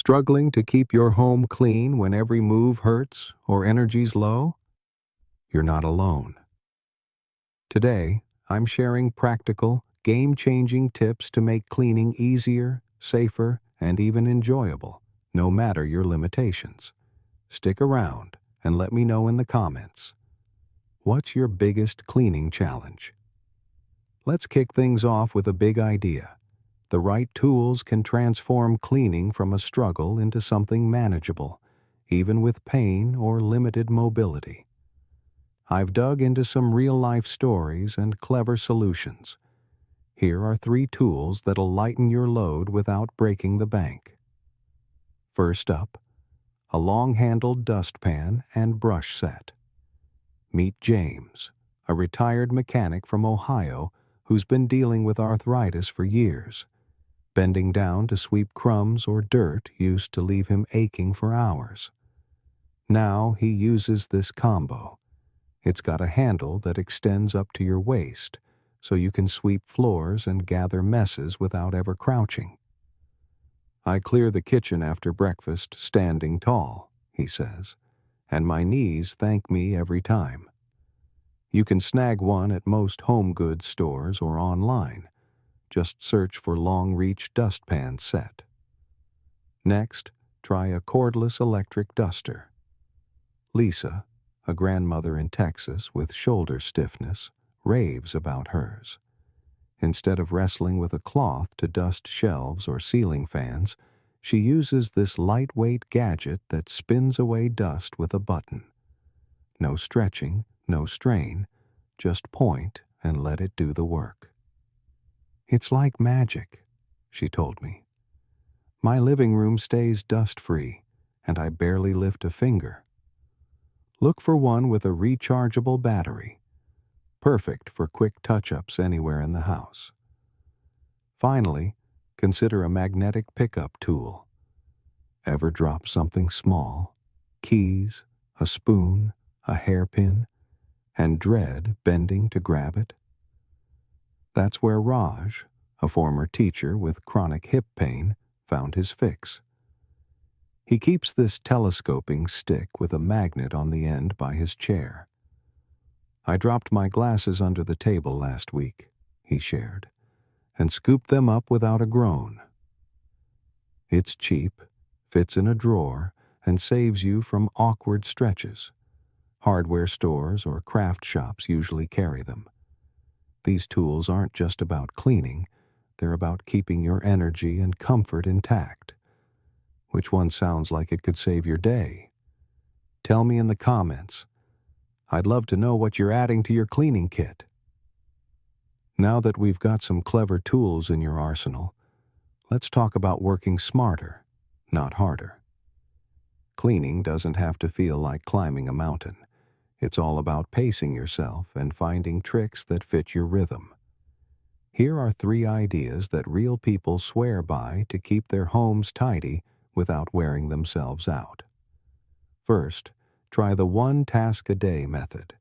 Struggling to keep your home clean when every move hurts or energy's low? You're not alone. Today, I'm sharing practical, game-changing tips to make cleaning easier, safer, and even enjoyable, no matter your limitations. Stick around and let me know in the comments. What's your biggest cleaning challenge? Let's kick things off with a big idea. The right tools can transform cleaning from a struggle into something manageable, even with pain or limited mobility. I've dug into some real-life stories and clever solutions. Here are 3 tools that'll lighten your load without breaking the bank. First up, a long-handled dustpan and brush set. Meet James, a retired mechanic from Ohio who's been dealing with arthritis for years. Bending down to sweep crumbs or dirt used to leave him aching for hours. Now he uses this combo. It's got a handle that extends up to your waist, so you can sweep floors and gather messes without ever crouching. I clear the kitchen after breakfast standing tall, he says, and my knees thank me every time. You can snag one at most home goods stores or online. Just search for long-reach dustpan set. Next, try a cordless electric duster. Lisa, a grandmother in Texas with shoulder stiffness, raves about hers. Instead of wrestling with a cloth to dust shelves or ceiling fans, she uses this lightweight gadget that spins away dust with a button. No stretching, no strain, just point and let it do the work. It's like magic, she told me. My living room stays dust-free, and I barely lift a finger. Look for one with a rechargeable battery. Perfect for quick touch-ups anywhere in the house. Finally, consider a magnetic pickup tool. Ever drop something small, keys, a spoon, a hairpin, and dread bending to grab it? That's where Raj, a former teacher with chronic hip pain, found his fix. He keeps this telescoping stick with a magnet on the end by his chair. I dropped my glasses under the table last week, he shared, and scooped them up without a groan. It's cheap, fits in a drawer, and saves you from awkward stretches. Hardware stores or craft shops usually carry them. These tools aren't just about cleaning, they're about keeping your energy and comfort intact. Which one sounds like it could save your day? Tell me in the comments. I'd love to know what you're adding to your cleaning kit. Now that we've got some clever tools in your arsenal, let's talk about working smarter, not harder. Cleaning doesn't have to feel like climbing a mountain. It's all about pacing yourself and finding tricks that fit your rhythm. Here are 3 ideas that real people swear by to keep their homes tidy without wearing themselves out. First, try the 1-task-a-day method.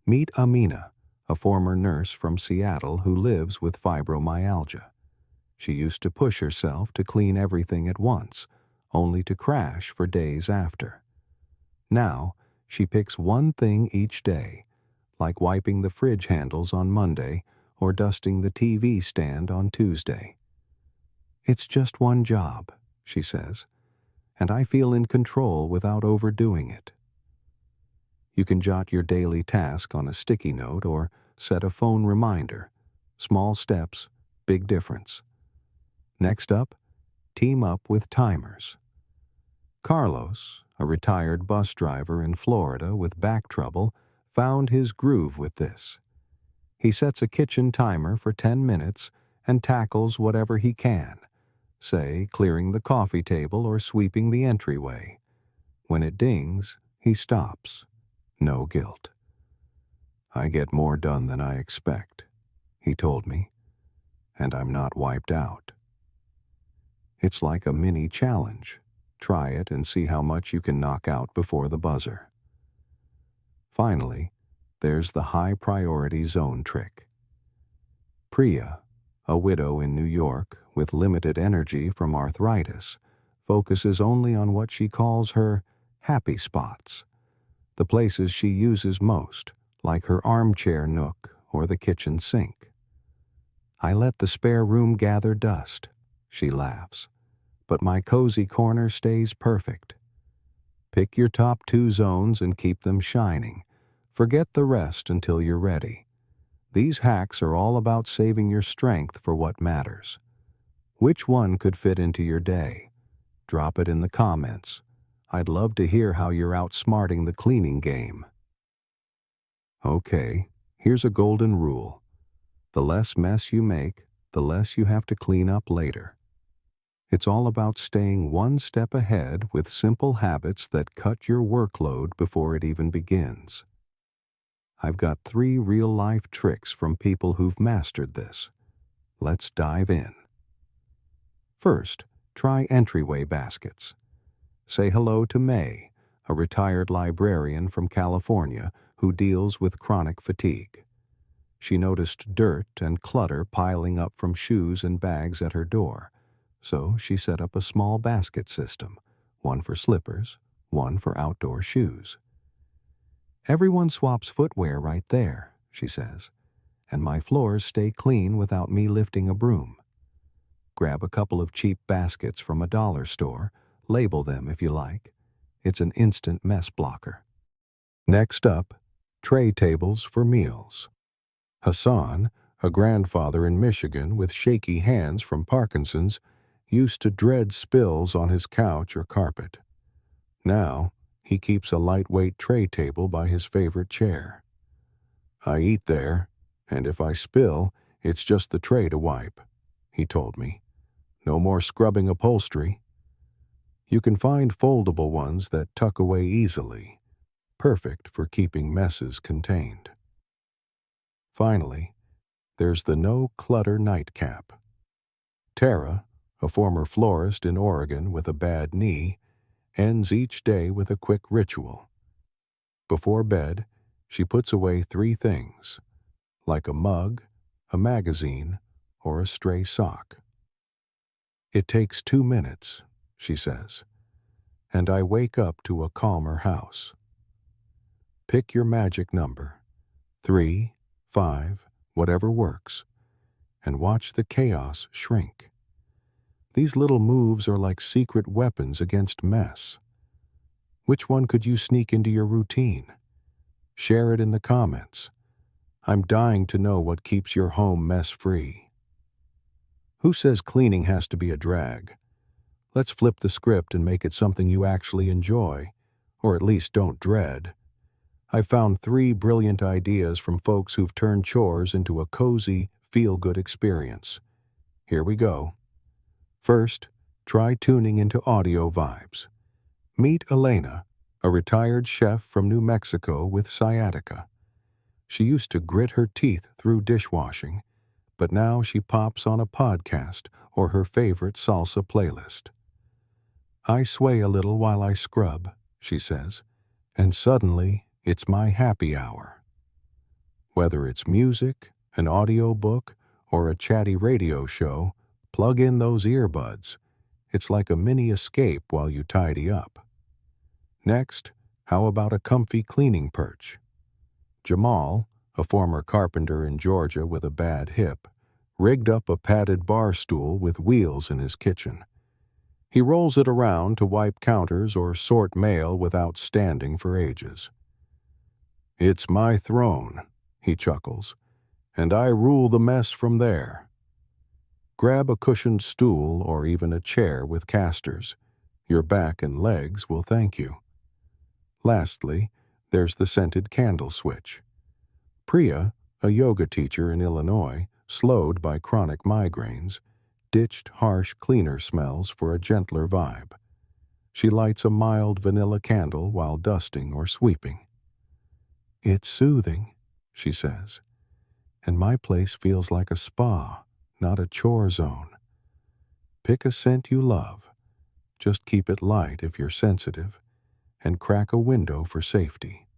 Meet Amina, a former nurse from Seattle who lives with fibromyalgia. She used to push herself to clean everything at once, only to crash for days after. Now, she picks one thing each day, like wiping the fridge handles on Monday or dusting the TV stand on Tuesday. It's just one job, she says, and I feel in control without overdoing it. You can jot your daily task on a sticky note or set a phone reminder. Small steps, big difference. Next up, team up with timers. Carlos, a retired bus driver in Florida with back trouble, found his groove with this. He sets a kitchen timer for 10 minutes and tackles whatever he can, say clearing the coffee table or sweeping the entryway. When it dings, he stops. No guilt. I get more done than I expect, he told me, and I'm not wiped out. It's like a mini challenge. Try it and see how much you can knock out before the buzzer. Finally, there's the high priority zone trick. Priya, a widow in New York with limited energy from arthritis, focuses only on what she calls her happy spots, the places she uses most, like her armchair nook or the kitchen sink. I let the spare room gather dust, she laughs, but my cozy corner stays perfect. Pick your top 2 zones and keep them shining. Forget the rest until you're ready. These hacks are all about saving your strength for what matters. Which one could fit into your day? Drop it in the comments. I'd love to hear how you're outsmarting the cleaning game. Okay, here's a golden rule. The less mess you make, the less you have to clean up later. It's all about staying one step ahead with simple habits that cut your workload before it even begins. I've got 3 real-life tricks from people who've mastered this. Let's dive in. First, try entryway baskets. Say hello to May, a retired librarian from California who deals with chronic fatigue. She noticed dirt and clutter piling up from shoes and bags at her door, so she set up a small basket system, one for slippers, one for outdoor shoes. Everyone swaps footwear right there, she says, and my floors stay clean without me lifting a broom. Grab a couple of cheap baskets from a dollar store, label them if you like. It's an instant mess blocker. Next up, tray tables for meals. Hassan, a grandfather in Michigan with shaky hands from Parkinson's, used to dread spills on his couch or carpet. Now, he keeps a lightweight tray table by his favorite chair. I eat there, and if I spill, it's just the tray to wipe, he told me. No more scrubbing upholstery. You can find foldable ones that tuck away easily, perfect for keeping messes contained. Finally, there's the no-clutter nightcap. Tara, a former florist in Oregon with a bad knee, ends each day with a quick ritual. Before bed, she puts away 3 things, like a mug, a magazine, or a stray sock. It takes 2 minutes, she says, and I wake up to a calmer house. Pick your magic number, 3, 5, whatever works, and watch the chaos shrink. These little moves are like secret weapons against mess. Which one could you sneak into your routine? Share it in the comments. I'm dying to know what keeps your home mess-free. Who says cleaning has to be a drag? Let's flip the script and make it something you actually enjoy, or at least don't dread. I found 3 brilliant ideas from folks who've turned chores into a cozy, feel-good experience. Here we go. First, try tuning into audio vibes. Meet Elena, a retired chef from New Mexico with sciatica. She used to grit her teeth through dishwashing, but now she pops on a podcast or her favorite salsa playlist. I sway a little while I scrub, she says, and suddenly it's my happy hour. Whether it's music, an audiobook, or a chatty radio show, plug in those earbuds. It's like a mini escape while you tidy up. Next, how about a comfy cleaning perch? Jamal, a former carpenter in Georgia with a bad hip, rigged up a padded bar stool with wheels in his kitchen. He rolls it around to wipe counters or sort mail without standing for ages. It's my throne, he chuckles, and I rule the mess from there. Grab a cushioned stool or even a chair with casters. Your back and legs will thank you. Lastly, there's the scented candle switch. Priya, a yoga teacher in Illinois, slowed by chronic migraines, ditched harsh cleaner smells for a gentler vibe. She lights a mild vanilla candle while dusting or sweeping. It's soothing, she says, and my place feels like a spa, not a chore zone. Pick a scent you love. Just keep it light if you're sensitive, and crack a window for safety.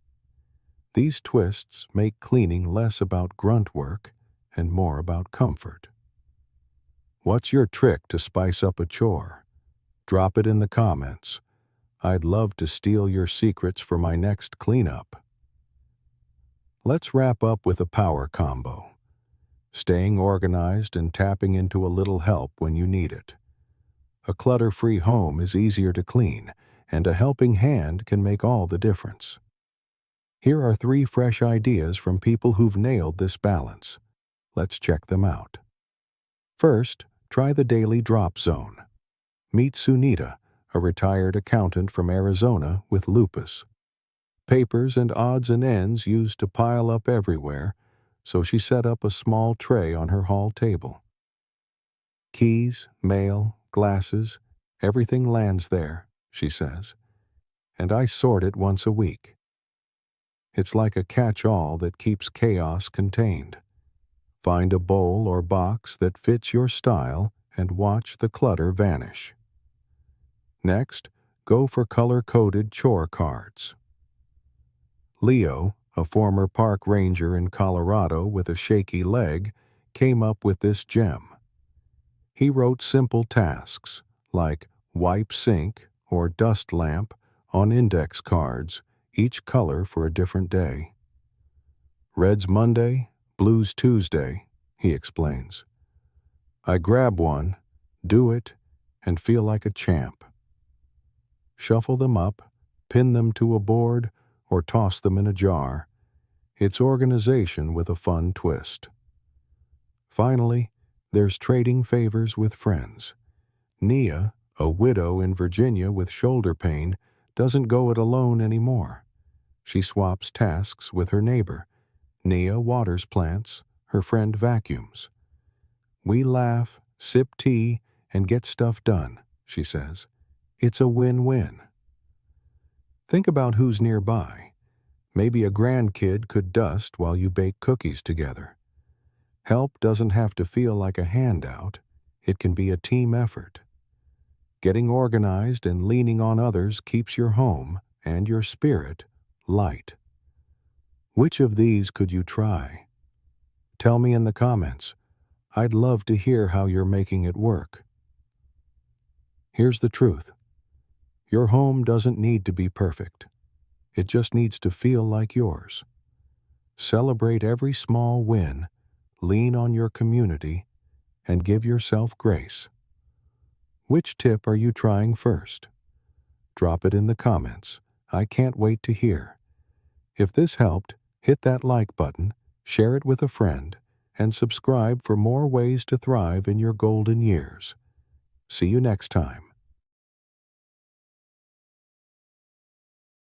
These twists make cleaning less about grunt work and more about comfort. What's your trick to spice up a chore? Drop it in the comments. I'd love to steal your secrets for my next cleanup. Let's wrap up with a power combo. Staying organized and tapping into a little help when you need it. A clutter-free home is easier to clean, and a helping hand can make all the difference. Here are 3 fresh ideas from people who've nailed this balance. Let's check them out. First, try the daily drop zone. Meet Sunita, a retired accountant from Arizona with lupus. Papers and odds and ends used to pile up everywhere, so she set up a small tray on her hall table. Keys, mail, glasses, everything lands there, she says, and I sort it once a week. It's like a catch-all that keeps chaos contained. Find a bowl or box that fits your style and watch the clutter vanish. Next, go for color-coded chore cards. Leo, a former park ranger in Colorado with a shaky leg, came up with this gem. He wrote simple tasks, like wipe sink or dust lamp, on index cards, each color for a different day. Red's Monday, blue's Tuesday, he explains. I grab one, do it, and feel like a champ. Shuffle them up, pin them to a board, or toss them in a jar. It's organization with a fun twist. Finally, there's trading favors with friends. Nia, a widow in Virginia with shoulder pain, doesn't go it alone anymore. She swaps tasks with her neighbor. Nia waters plants, her friend vacuums. We laugh, sip tea, and get stuff done, she says. It's a win-win. Think about who's nearby. Maybe a grandkid could dust while you bake cookies together. Help doesn't have to feel like a handout. It can be a team effort. Getting organized and leaning on others keeps your home and your spirit light. Which of these could you try? Tell me in the comments. I'd love to hear how you're making it work. Here's the truth. Your home doesn't need to be perfect. It just needs to feel like yours. Celebrate every small win, lean on your community, and give yourself grace. Which tip are you trying first? Drop it in the comments. I can't wait to hear. If this helped, hit that like button, share it with a friend, and subscribe for more ways to thrive in your golden years. See you next time.